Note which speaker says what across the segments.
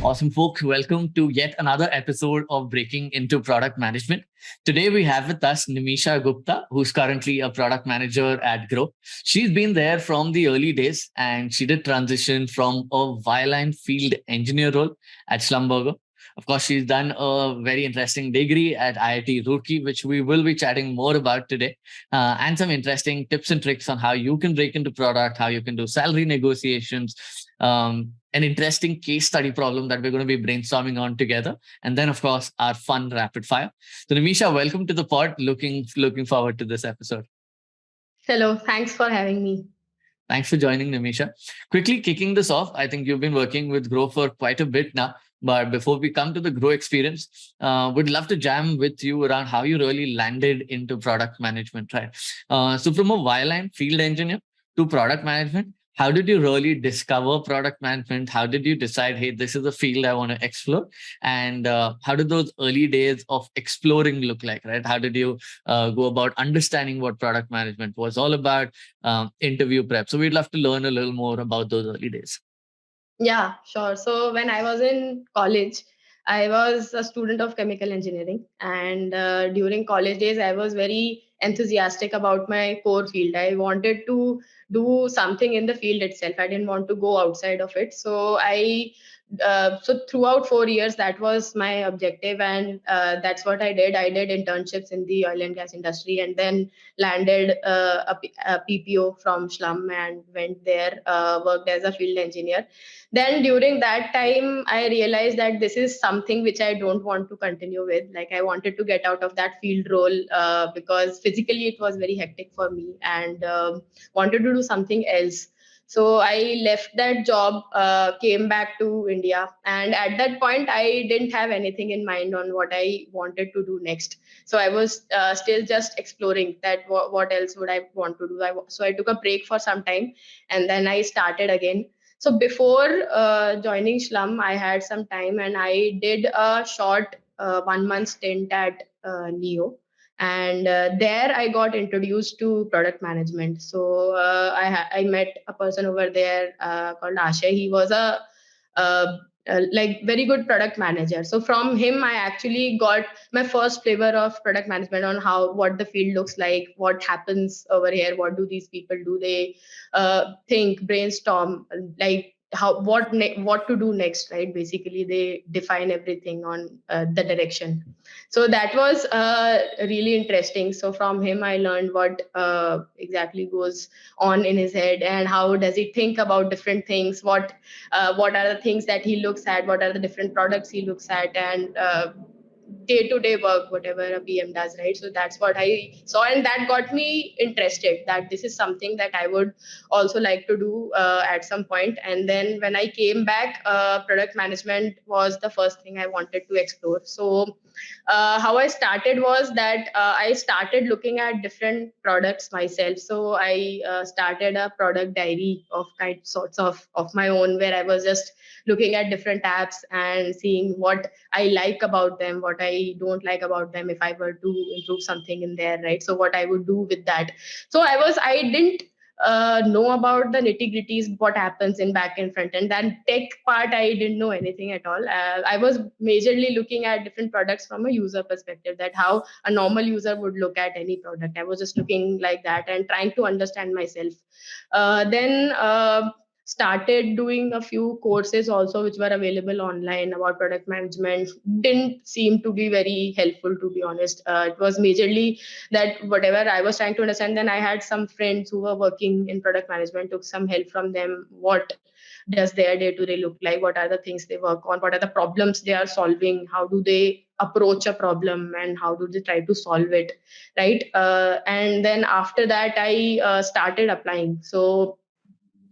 Speaker 1: Awesome, folks. Welcome to yet another episode of Breaking into Product Management. Today, we have with us Nimisha Gupta, who's currently a product manager at Groww. She's been there from the early days and she did transition from a wireline field engineer role at Schlumberger. Of course, she's done a very interesting degree at IIT Roorkee, which we will be chatting more about today, and some interesting tips and tricks on how you can break into product, how you can do salary negotiations, an interesting case study problem that we're going to be brainstorming on together. And then, of course, our fun rapid fire. So, Nimisha, welcome to the pod. Looking forward to this episode.
Speaker 2: Hello, thanks for having me.
Speaker 1: Thanks for joining, Nimisha. Quickly kicking this off, I think you've been working with Groww for quite a bit now. But before we come to the Groww experience, would love to jam with you around how you really landed into product management, right? So from a wireline field engineer to product management, how did you really discover product management? How did you decide, hey, this is a field I want to explore? And how did those early days of exploring look like, right? How did you go about understanding what product management was all about, interview prep? So we'd love to learn a little more about those early days.
Speaker 2: Yeah, sure. So when I was in college, I was a student of chemical engineering. And during college days, I was very enthusiastic about my core field. I wanted to do something in the field itself. I didn't want to go outside of it. So throughout 4 years, that was my objective, and that's what I did. I did internships in the oil and gas industry, and then landed a PPO from Schlum and went there, worked as a field engineer. Then during that time, I realized that this is something which I don't want to continue with. Like, I wanted to get out of that field role because physically it was very hectic for me, and wanted to do something else. So I left that job, came back to India, and at that point, I didn't have anything in mind on what I wanted to do next. So I was still just exploring that what else would I want to do. So I took a break for some time, and then I started again. So before joining Schlum, I had some time, and I did a short 1 month stint at Neo. And there I got introduced to product management. So I met a person over there called Ashay. He was like very good product manager. So from him, I actually got my first flavor of product management on what the field looks like, what happens over here, what do these people do. They think, brainstorm, like what to do next, right? Basically, they define everything on the direction. So that was really interesting. So from him, I learned what exactly goes on in his head, and how does he think about different things, what are the things that he looks at, what are the different products he looks at, and day-to-day work, whatever a PM does, right? So that's what I saw, and that got me interested that this is something that I would also like to do at some point. And then when I came back, product management was the first thing I wanted to explore. So how I started was that I started looking at different products myself. So I started a product diary of sorts of my own, where I was just looking at different apps and seeing what I like about them, what I don't like about them, if I were to improve something in there, right? So what I would do with that. So I didn't know about the nitty gritties, what happens in back and front end. That tech part, I didn't know anything at all. I was majorly looking at different products from a user perspective, that how a normal user would look at any product. I was just looking like that and trying to understand myself. Then started doing a few courses also, which were available online about product management. Didn't seem to be very helpful, to be honest. It was majorly that whatever I was trying to understand, then I had some friends who were working in product management, took some help from them. What does their day-to-day look like? What are the things they work on? What are the problems they are solving? How do they approach a problem, and how do they try to solve it, right? And then after that, I started applying. So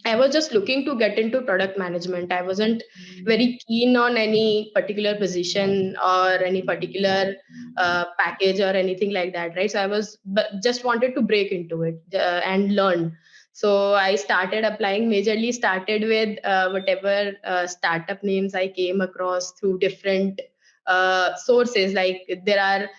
Speaker 2: I was just looking to get into product management. I wasn't very keen on any particular position or any particular package or anything like that, right? So I was just wanted to break into it and learn. So I started applying, majorly started with whatever startup names I came across through different sources. Like there are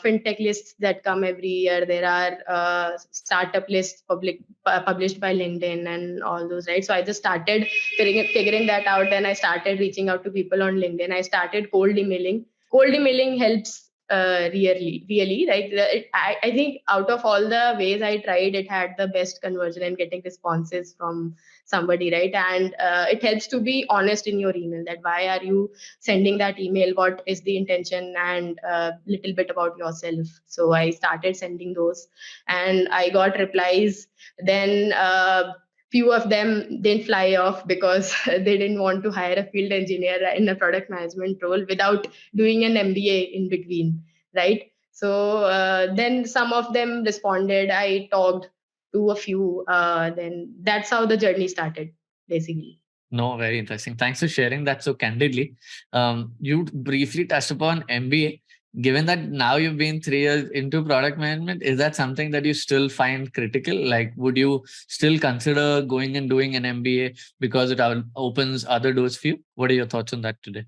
Speaker 2: fintech lists that come every year. There are startup lists published by LinkedIn and all those, right? So I just started figuring that out. Then I started reaching out to people on LinkedIn. I started cold emailing. Cold emailing helps really, like I think out of all the ways I tried, it had the best conversion and getting responses from somebody, right? And it helps to be honest in your email, that why are you sending that email, what is the intention, and a little bit about yourself. So I started sending those, and I got replies. Then few of them didn't fly off because they didn't want to hire a field engineer in a product management role without doing an MBA in between, right? So then some of them responded. I talked to a few. Then that's how the journey started, basically.
Speaker 1: No, very interesting. Thanks for sharing that so candidly. You briefly touched upon MBA. Given that now you've been 3 years into product management, is that something that you still find critical? Like, would you still consider going and doing an MBA because it opens other doors for you? What are your thoughts on that today?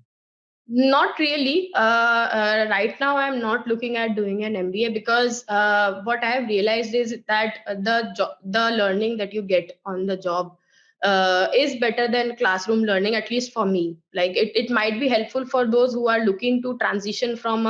Speaker 2: Not really. Right now, I'm not looking at doing an MBA because what I have realized is that the learning that you get on the job is better than classroom learning, at least for me. Like it might be helpful for those who are looking to transition from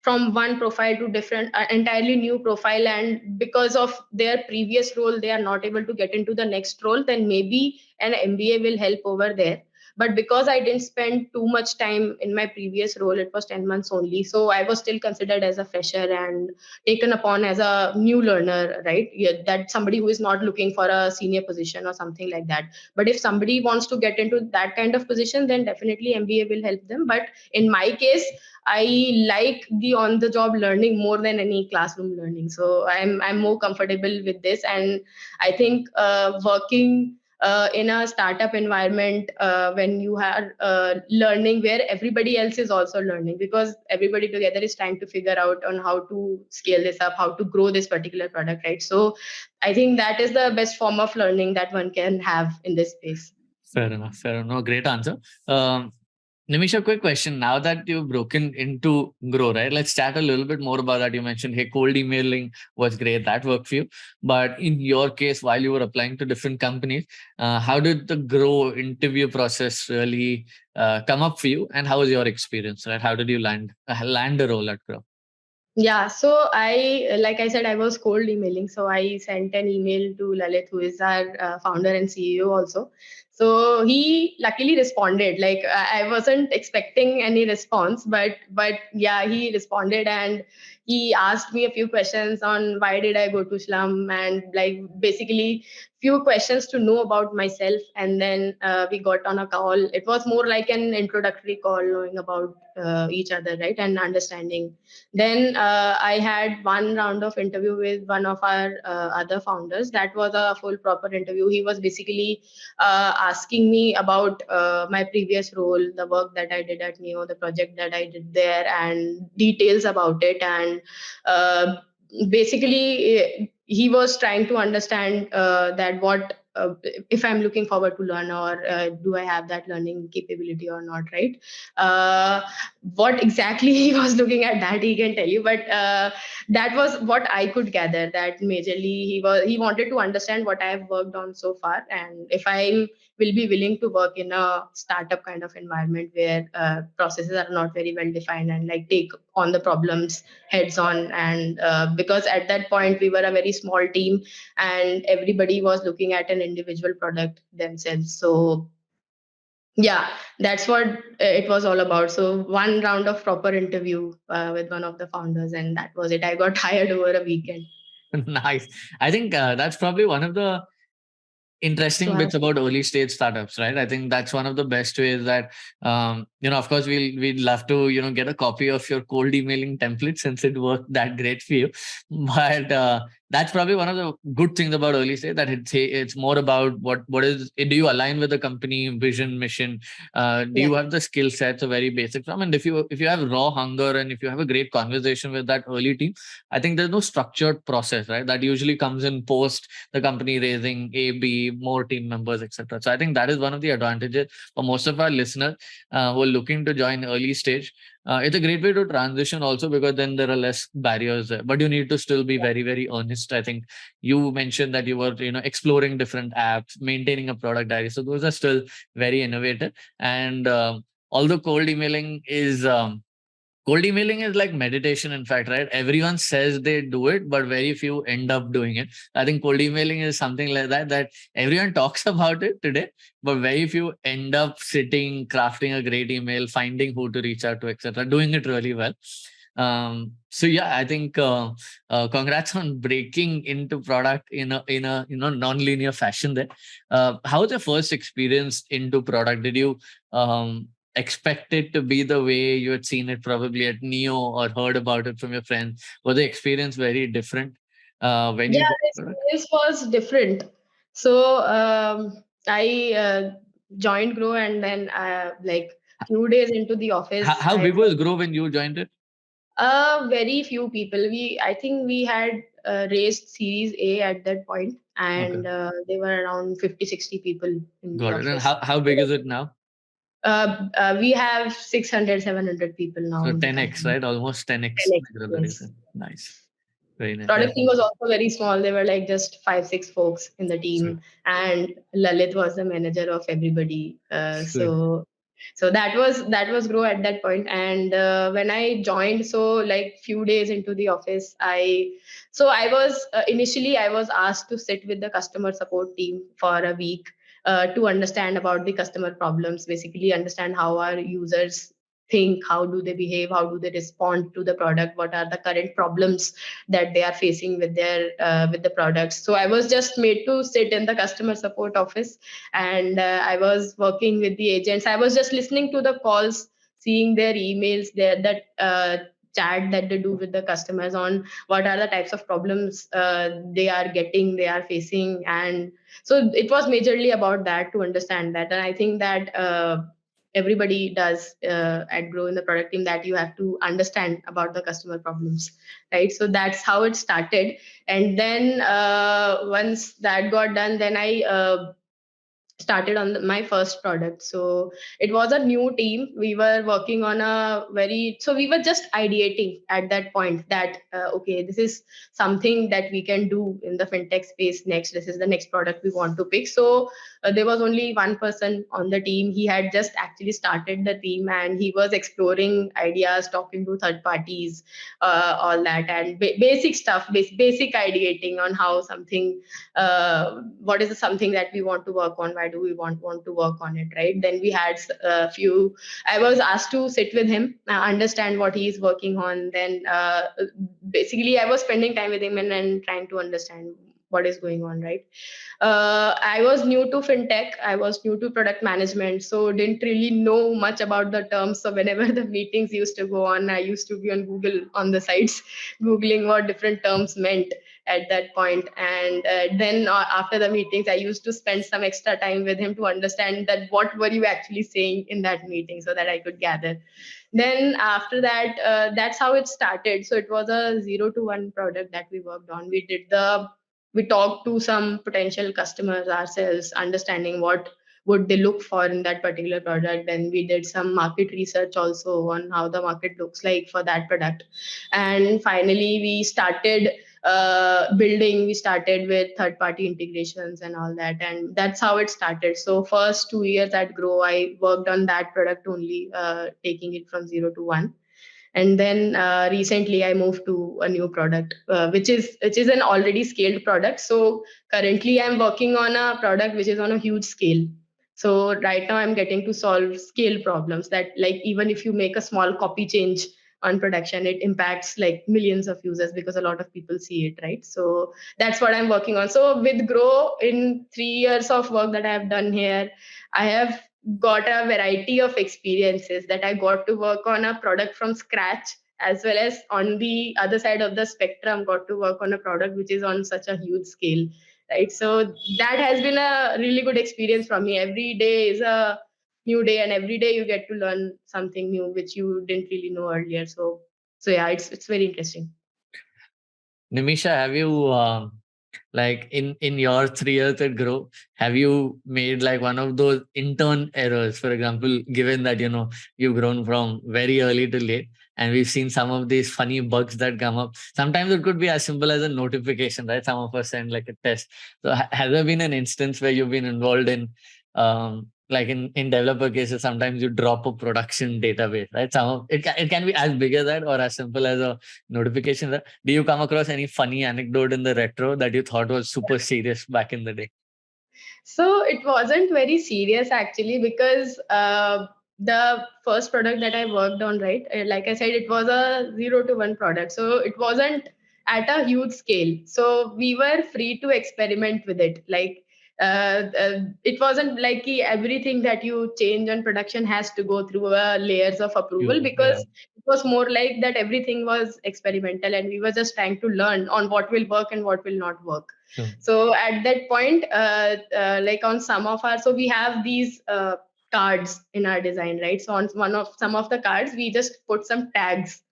Speaker 2: one profile to different entirely new profile, and because of their previous role they are not able to get into the next role, then maybe an MBA will help over there. But because I didn't spend too much time in my previous role, it was 10 months only, so I was still considered as a fresher and taken upon as a new learner, right? Yeah, that somebody who is not looking for a senior position or something like that. But if somebody wants to get into that kind of position, then definitely MBA will help them. But in my case, I like the on the job learning more than any classroom learning. So I'm more comfortable with this. And I think working in a startup environment, when you are learning where everybody else is also learning, because everybody together is trying to figure out on how to scale this up, how to grow this particular product, right? So I think that is the best form of learning that one can have in this space.
Speaker 1: Fair enough. Fair enough. No, great answer. Nimisha, quick question. Now that you've broken into Groww, right? Let's chat a little bit more about that. You mentioned, hey, cold emailing was great. That worked for you. But in your case, while you were applying to different companies, how did the Groww interview process really come up for you? And how was your experience, right? How did you land a role at Groww?
Speaker 2: Yeah, so like I said, I was cold emailing. So I sent an email to Lalit, who is our founder and CEO also. So he luckily responded. Like I wasn't expecting any response, but yeah, he responded, and he asked me a few questions on why did I go to Slum, and like basically few questions to know about myself. And then we got on a call. It was more like an introductory call, knowing about each other, right, and understanding. Then I had one round of interview with one of our other founders. That was a full proper interview. He was basically asking me about my previous role, the work that I did at Neo, the project that I did there, and details about it. And basically, he was trying to understand that what if I'm looking forward to learn, or do I have that learning capability or not, right? What exactly he was looking at, that he can tell you, but that was what I could gather, that majorly he wanted to understand what I have worked on so far, and if I will be willing to work in a startup kind of environment where processes are not very well defined, and like take on the problems heads on. And because at that point we were a very small team, and everybody was looking at an individual product themselves. So yeah, that's what it was all about. So one round of proper interview with one of the founders, and that was it. I got hired over a weekend.
Speaker 1: Nice. I think that's probably one of the interesting bits about early stage startups, right? I think that's one of the best ways that of course we'd love to get a copy of your cold emailing template since it worked that great for you. But that's probably one of the good things about early stage, that it's more about what is, do you align with the company vision, mission? Do you have the skill sets, a very basic from? And if you have raw hunger, and if you have a great conversation with that early team, I think there's no structured process, right? That usually comes in post the company raising A, B, more team members, etc. So I think that is one of the advantages for most of our listeners who are looking to join early stage, it's a great way to transition also, because then there are less barriers there. But you need to still be very, very earnest. I think you mentioned that you were, exploring different apps, maintaining a product diary. So those are still very innovative. And although cold emailing is like meditation, in fact, right? Everyone says they do it, but very few end up doing it. I think cold emailing is something like that everyone talks about it today, but very few end up sitting, crafting a great email, finding who to reach out to, etc., doing it really well. So yeah, I think congrats on breaking into product in a non-linear fashion there. How was your first experience into product? Did you expect it to be the way you had seen it probably at Neo or heard about it from your friends? Was the experience very different when you
Speaker 2: Yeah,
Speaker 1: got
Speaker 2: the
Speaker 1: product?
Speaker 2: experience was different. So I joined Grow, and then like few days into the
Speaker 1: How,
Speaker 2: office,
Speaker 1: how
Speaker 2: I
Speaker 1: big was Grow when you joined it?
Speaker 2: very few people. I think we had raised Series A at that point,
Speaker 1: Okay,
Speaker 2: and they were around 50, 60 people in the
Speaker 1: got it. And
Speaker 2: office.
Speaker 1: how big is it now?
Speaker 2: We have 600, 700 people now
Speaker 1: So
Speaker 2: in the
Speaker 1: 10x,
Speaker 2: company.
Speaker 1: right? Almost 10x.
Speaker 2: 10x,
Speaker 1: Bigger than
Speaker 2: yes.
Speaker 1: recent. Nice. Very nice.
Speaker 2: Product team was also very small. They were like just 5, 6 folks in the
Speaker 1: Sweet.
Speaker 2: team, and Lalit was the manager of everybody.
Speaker 1: Sweet.
Speaker 2: So that was Grow at that point. And when I joined, so like few days into the office, I was initially I was asked to sit with the customer support team for a week to understand about the customer problems, basically understand how our users think, how do they behave, how do they respond to the product, what are the current problems that they are facing with the products. So I was just made to sit in the customer support office, and I was working with the agents. I was just listening to the calls, seeing their emails, their that chat that they do with the customers on what are the types of problems they are facing. And so it was majorly about that, to understand that. And I think that everybody does at Grow in the product team, that you have to understand about the customer problems, right? So that's how it started. And then once that got done, then I started on my first product. So it was a new team. We were working on so we were just ideating at that point that okay, this is something that we can do in the fintech space next. This is the next product we want to pick. So there was only one person on the team. He had just actually started the team, and he was exploring ideas, talking to third parties, all that, and basic stuff, basic ideating on how something, what is something that we want to work on, why do we want to work on it, right? Then we had a few, I was asked to sit with him, understand what he is working on. Then basically I was spending time with him, and trying to understand what is going on, right? I was new to fintech, I was new to product management, so didn't really know much about the terms. So whenever the meetings used to go on, I used to be on Google, on the sites, googling what different terms meant at that point. And then after the meetings, I used to spend some extra time with him to understand that what were you actually saying in that meeting, so that I could gather. Then after that, that's how it started. So it was a 0 to 1 product that we worked on. We talked to some potential customers ourselves, understanding what would they look for in that particular product. Then we did some market research also on how the market looks like for that product. And finally we started building. We started with third party integrations and all that, and that's how it started. So first 2 years at Grow, I worked on that product only, taking it from 0 to 1. And then recently I moved to a new product, which is an already scaled product. So currently I'm working on a product which is on a huge scale. So right now I'm getting to solve scale problems, that like even if you make a small copy change on production, it impacts like millions of users, because a lot of people see it, right? So that's what I'm working on. So with Grow, in 3 years of work that I have done here, I have got a variety of experiences, that I got to work on a product from scratch, as well as on the other side of the spectrum, got to work on a product which is on such a huge scale, right? So that has been a really good experience for me. Every day is a new day, and every day you get to learn something new which you didn't really know earlier. So yeah, it's very interesting.
Speaker 1: Nimisha, have you Like in your 3 years at Grow, have you made like one of those intern errors? For example, given that you've grown from very early to late, and we've seen some of these funny bugs that come up. Sometimes it could be as simple as a notification, right? Some of us send like a test. So has there been an instance where you've been involved in like in developer cases, sometimes you drop a production database, right? It can be as big as that or as simple as a notification. Do you come across any funny anecdote in the retro that you thought was super serious back in the day?
Speaker 2: So it wasn't very serious actually, because the first product that I worked on, right? Like I said, it was a 0 to 1 product. So it wasn't at a huge scale. So we were free to experiment with it. Like it wasn't like everything that you change on production has to go through layers of approval,
Speaker 1: Yeah.
Speaker 2: because it was more like that everything was experimental and we were just trying to learn on what will work and what will not work.
Speaker 1: Sure.
Speaker 2: So at that point, like on some of our, so we have these cards in our design, right? So on some of the cards, we just put some tags,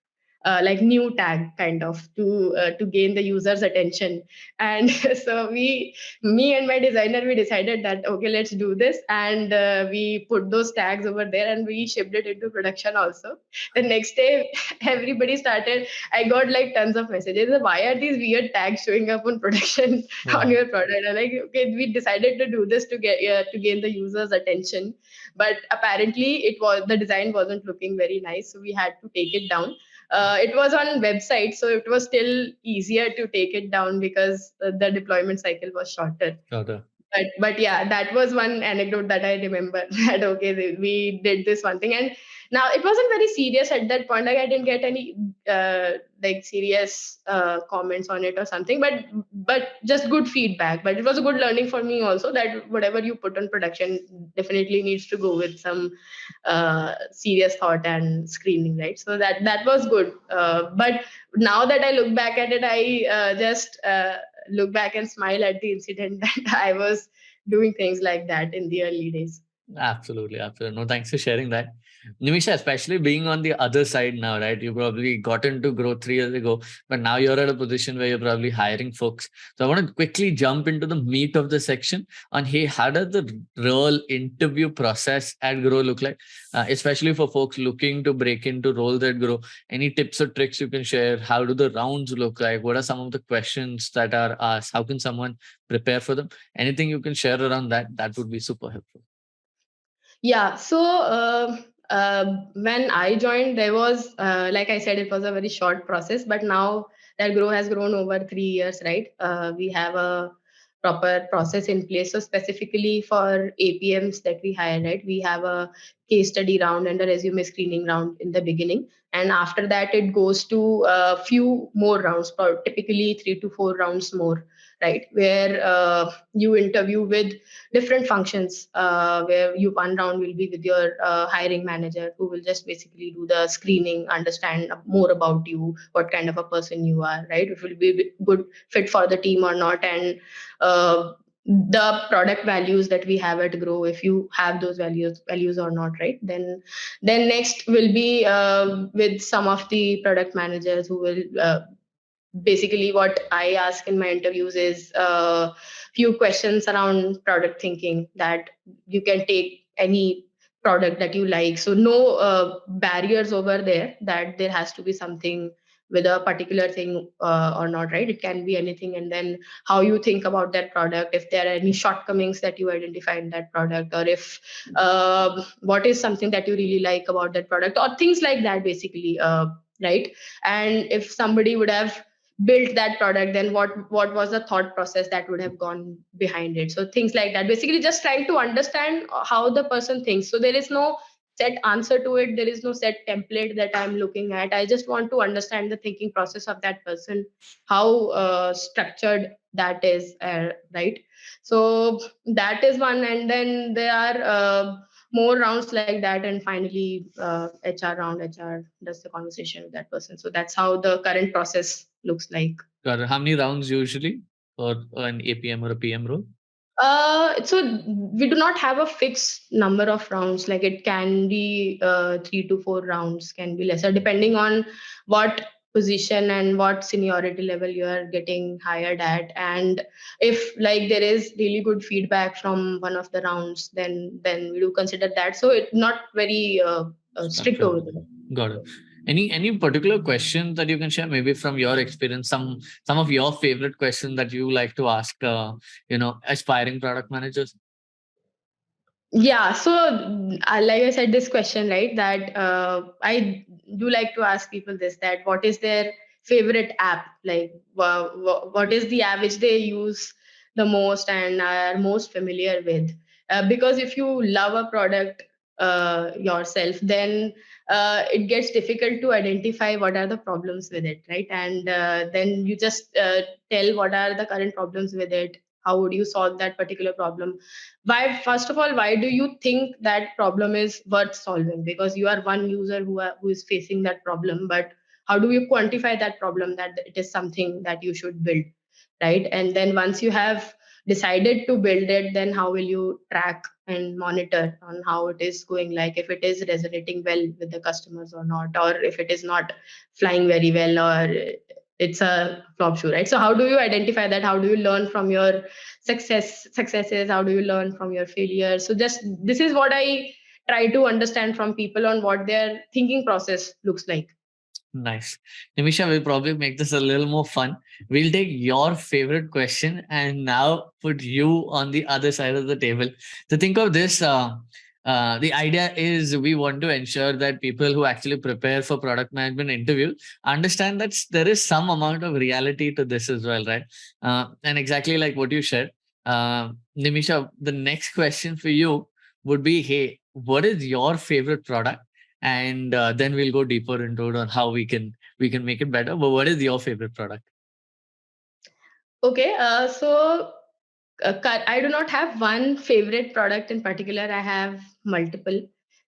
Speaker 2: like new tag kind of to gain the user's attention. And so me and my designer, we decided that okay, let's do this, and we put those tags over there and we shipped it into production also. The next day, everybody started. I got like tons of messages. Why are these weird tags showing up on production on
Speaker 1: Wow.
Speaker 2: your product? And like, okay, we decided to do this to get to gain the user's attention, but apparently it was the design wasn't looking very nice, so we had to take it down. It was on website, so it was still easier to take it down because the deployment cycle was shorter.
Speaker 1: Got
Speaker 2: But yeah, that was one anecdote that I remember, that okay, we did this one thing. And now it wasn't very serious at that point. Like I didn't get any like serious comments on it or something, but just good feedback. But it was a good learning for me also, that whatever you put on production definitely needs to go with some serious thought and screening, right? So that was good. But now that I look back at it, I just look back and smile at the incident that I was doing things like that in the early days.
Speaker 1: Absolutely, absolutely. No, thanks for sharing that. Nimisha, especially being on the other side now, right? You probably got into growth 3 years ago, but now you're at a position where you're probably hiring folks. So I want to quickly jump into the meat of the section on, hey, how does the role interview process at Grow look like? Especially for folks looking to break into roles at Grow. Any tips or tricks you can share? How do the rounds look like? What are some of the questions that are asked? How can someone prepare for them? Anything you can share around that, that would be super helpful.
Speaker 2: Yeah. So when I joined, there was, like I said, it was a very short process. But now that Grow has grown over 3 years, right? We have a proper process in place. So specifically for APMs that we hire, right? We have a case study round and a resume screening round in the beginning, and after that it goes to a few more rounds, typically 3 to 4 rounds more, right? Where you interview with different functions, where you one round will be with your hiring manager, who will just basically do the screening, understand more about you, what kind of a person you are, right? If it will be a good fit for the team or not, and the product values that we have at Grow, if you have those values or not, right? Then next will be with some of the product managers, who will basically, what I ask in my interviews is a few questions around product thinking, that you can take any product that you like. So no barriers over there, that there has to be something with a particular thing or not, right? It can be anything. And then how you think about that product, if there are any shortcomings that you identify in that product, or if what is something that you really like about that product, or things like that, basically, right? And if somebody would have built that product, then what was the thought process that would have gone behind it? So things like that, basically just trying to understand how the person thinks. So there is no set answer to it, there is no set template that I'm looking at. I just want to understand the thinking process of that person, how structured that is, right? So that is one. And then there are more rounds like that, and finally HR round. HR does the conversation with that person. So that's how the current process looks like.
Speaker 1: Got it. How many rounds usually for an APM or a PM role?
Speaker 2: So we do not have a fixed number of rounds. Like it can be 3 to 4 rounds, can be lesser, depending on what position and what seniority level you are getting hired at, and if like there is really good feedback from one of the rounds, then we do consider that. So it's not very strict
Speaker 1: Structure.
Speaker 2: over there.
Speaker 1: Got it. Any particular questions that you can share, maybe from your experience, some of your favorite questions that you like to ask, aspiring product managers?
Speaker 2: Yeah, so like I said, this question, right? That I do like to ask people this: that what is their favorite app? Like, what is the app which they use the most and are most familiar with? Because if you love a product yourself, then it gets difficult to identify what are the problems with it, right? And then you just tell what are the current problems with it. How would you solve that particular problem? Why, first of all, why do you think that problem is worth solving? Because you are one user who is facing that problem, but how do you quantify that problem that it is something that you should build, right? And then once you have decided to build it, then how will you track and monitor on how it is going, like if it is resonating well with the customers or not, or if it is not flying very well, or it's a flop shoe, right? So how do you identify that? How do you learn from your successes? How do you learn from your failures? So just this is what I try to understand from people on what their thinking process looks like.
Speaker 1: Nice. Nimisha, we'll probably make this a little more fun. We'll take your favorite question and now put you on the other side of the table. To think of this, the idea is we want to ensure that people who actually prepare for product management interview understand that there is some amount of reality to this as well, right? And exactly like what you shared, Nimisha, the next question for you would be, hey, what is your favorite product? And then we'll go deeper into it on how we can make it better. But what is your favorite product?
Speaker 2: Okay, so I do not have one favorite product in particular. I have multiple.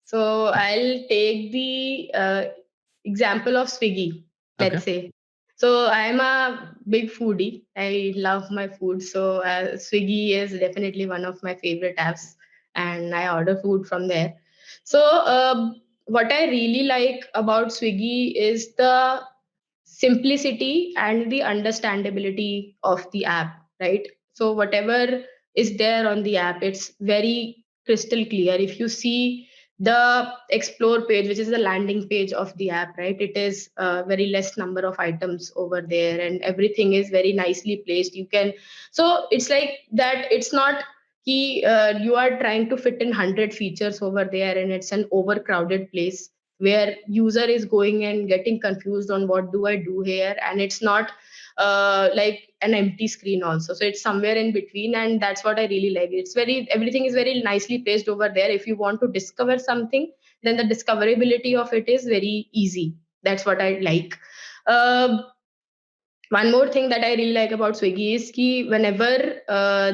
Speaker 2: So I'll take the example of Swiggy,
Speaker 1: Okay.
Speaker 2: let's say. So I'm a big foodie. I love my food. So Swiggy is definitely one of my favorite apps, and I order food from there. So what I really like about Swiggy is the simplicity and the understandability of the app, right? So whatever is there on the app, it's very crystal clear. If you see the explore page, which is the landing page of the app, right, it is a very less number of items over there, and everything is very nicely placed. You can, so it's like that. It's not you are trying to fit in 100 features over there and it's an overcrowded place where user is going and getting confused on what do I do here, and it's not like an empty screen also. So it's somewhere in between, and that's what I really like. It's very, everything is very nicely placed over there. If you want to discover something, then the discoverability of it is very easy. That's what I like. One more thing that I really like about Swiggy is ki whenever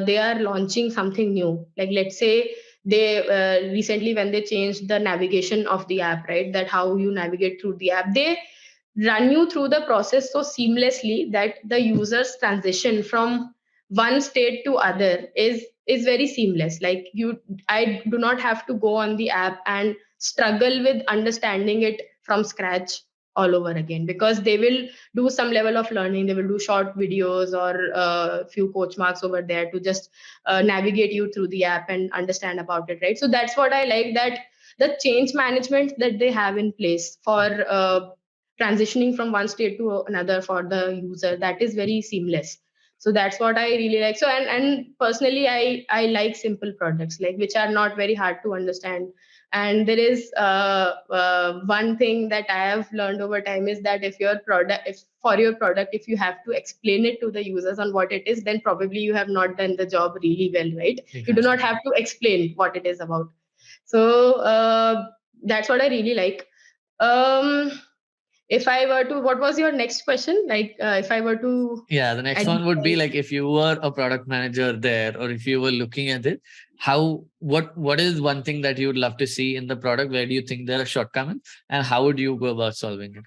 Speaker 2: they are launching something new, like let's say they recently when they changed the navigation of the app, right? That how you navigate through the app, they run you through the process so seamlessly that the user's transition from one state to other is very seamless. Like I do not have to go on the app and struggle with understanding it from scratch all over again, because they will do some level of learning. They will do short videos or a few coach marks over there to just navigate you through the app and understand about it, right? So that's what I like, that the change management that they have in place for transitioning from one state to another for the user, that is very seamless. So that's what I really like. So and personally, I like simple products, like which are not very hard to understand. And there is one thing that I have learned over time is that if for your product, if you have to explain it to the users on what it is, then probably you have not done the job really well, right? You do
Speaker 1: Exactly.
Speaker 2: not have to explain what it is about. So that's what I really like. um if I were to, what was your next question? Like, if I were to
Speaker 1: Yeah, the next one would be
Speaker 2: identify,
Speaker 1: like if you were a product manager there, or if you were looking at it, what is one thing that you would love to see in the product? Where do you think there are shortcomings, and how would you go about solving it?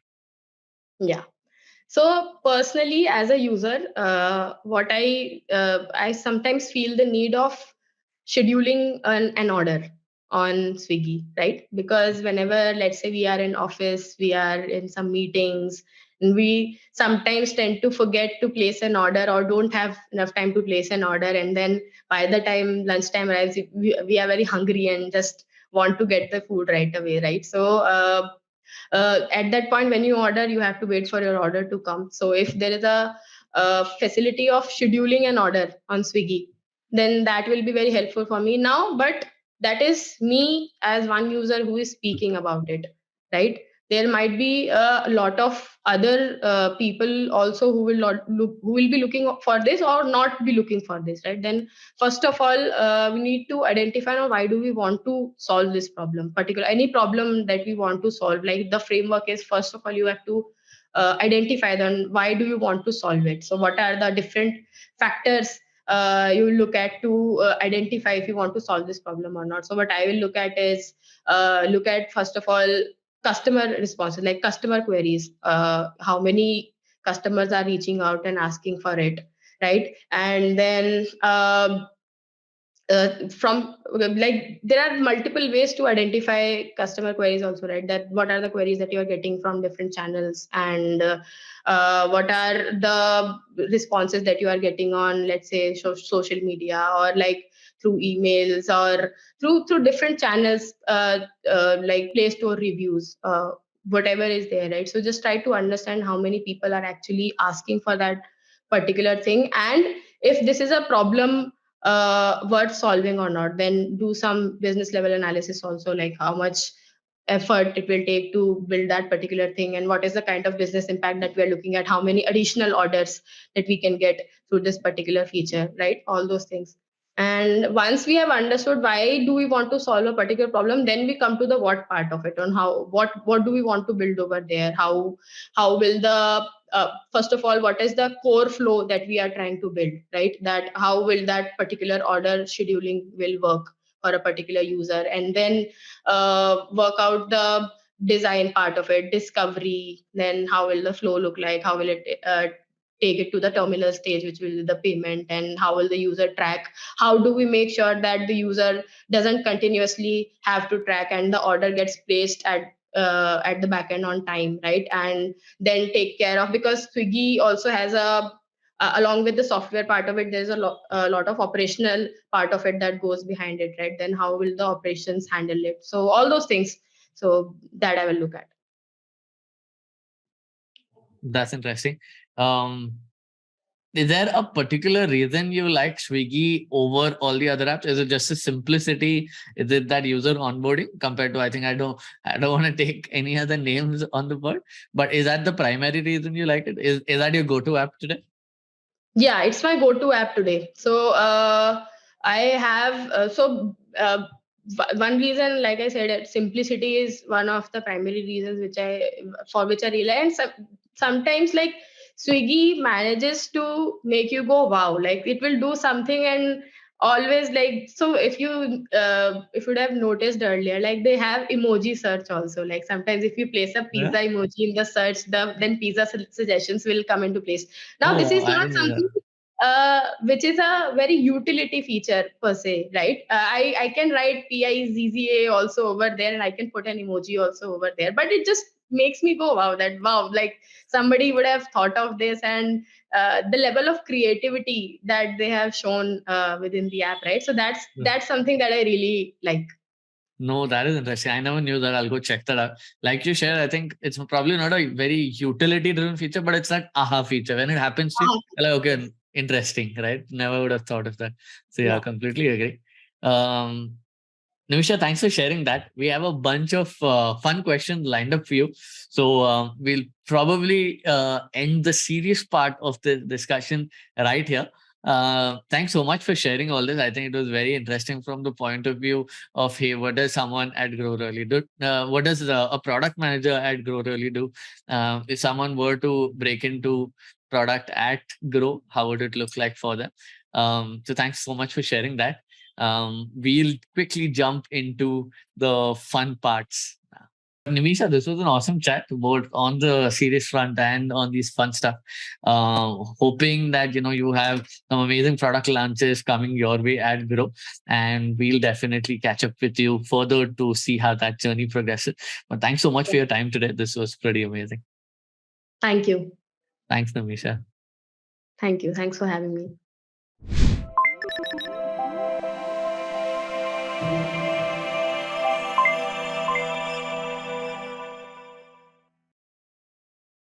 Speaker 2: yeah. So personally, as a user, what I sometimes feel the need of scheduling an order on Swiggy, right? Because whenever, let's say, we are in office, we are in some meetings, And we sometimes tend to forget to place an order or don't have enough time to place an order. And then by the time lunchtime arrives, we are very hungry and just want to get the food right away, right? So at that point when you order, you have to wait for your order to come. So if there is a facility of scheduling an order on Swiggy, then that will be very helpful for me now. But that is me as one user who is speaking about it, right? There might be a lot of other people also who will not look, who will be looking for this or not be looking for this, right? Then first of all, we need to identify now why do we want to solve this problem, particular any problem that we want to solve. Like the framework is, first of all you have to identify then why do you want to solve it. So what are the different factors you will look at to identify if you want to solve this problem or not. So what I will look at is look at first of all customer responses, like customer queries, how many customers are reaching out and asking for it, right? And then from like there are multiple ways to identify customer queries also, right? That what are the queries that you are getting from different channels, and what are the responses that you are getting on, let's say, social media, or like through emails, or through different channels, like Play Store reviews, whatever is there, right? So just try to understand how many people are actually asking for that particular thing, and if this is a problem worth solving or not. Then do some business level analysis also, like how much effort it will take to build that particular thing, and what is the kind of business impact that we are looking at, how many additional orders that we can get through this particular feature, right? All those things. And once we have understood why do we want to solve a particular problem, then we come to the what part of it, on how what do we want to build over there, how will the first of all, what is the core flow that we are trying to build, right? That how will that particular order scheduling will work for a particular user, and then work out the design part of it, discovery, then how will the flow look like, how will it take it to the terminal stage, which will be the payment, and how will the user track, how do we make sure that the user doesn't continuously have to track and the order gets placed at the back end on time, right? And then take care of, because Swiggy also has along with the software part of it, there's a lot of operational part of it that goes behind it, right? Then how will the operations handle it? So all those things, so that I will look at.
Speaker 1: That's interesting. Um, is there a particular reason you like Swiggy over all the other apps? Is it just the simplicity? Is it that user onboarding compared to, I think I don't want to take any other names on the board, but is that the primary reason you like it? Is that your go-to app today?
Speaker 2: Yeah, it's my go-to app today. So I have one reason, like I said, simplicity is one of the primary reasons for which I rely. And sometimes, like, Swiggy manages to make you go wow, like it will do something, and always, like, so if you'd have noticed earlier, like they have emoji search also. Like sometimes if you place a
Speaker 1: Yeah.
Speaker 2: pizza emoji in the search, then pizza suggestions will come into place. Now,
Speaker 1: Oh,
Speaker 2: this
Speaker 1: wow,
Speaker 2: is
Speaker 1: I
Speaker 2: not
Speaker 1: didn't know that.
Speaker 2: something which is a very utility feature per se, right? I can write PIZZA also over there, and I can put an emoji also over there, but it just makes me go wow, that wow, like somebody would have thought of this, and the level of creativity that they have shown within the app, right? So that's something that I really like.
Speaker 1: No, that is interesting. I never knew that. I'll go check that out. Like you shared, I think it's probably not a very utility-driven feature, but it's that aha feature. When it happens to you, you're like, okay, interesting, right? Never would have thought of that. So yeah,
Speaker 2: Yeah.
Speaker 1: completely agree. Um, Nimisha, thanks for sharing that. We have a bunch of fun questions lined up for you. So we'll probably end the serious part of the discussion right here. Thanks so much for sharing all this. I think it was very interesting from the point of view of, hey, what does someone at Groww really do? What does a product manager at Groww really do? If someone were to break into product at Groww, how would it look like for them? So thanks so much for sharing that. We'll quickly jump into the fun parts now. Nimisha, this was an awesome chat, both on the serious front and on these fun stuff. Hoping that you have some amazing product launches coming your way at Grow, and we'll definitely catch up with you further to see how that journey progresses. But thanks so much for your time today. This was pretty amazing.
Speaker 2: Thank you.
Speaker 1: Thanks, Nimisha.
Speaker 2: Thank you. Thanks for having me.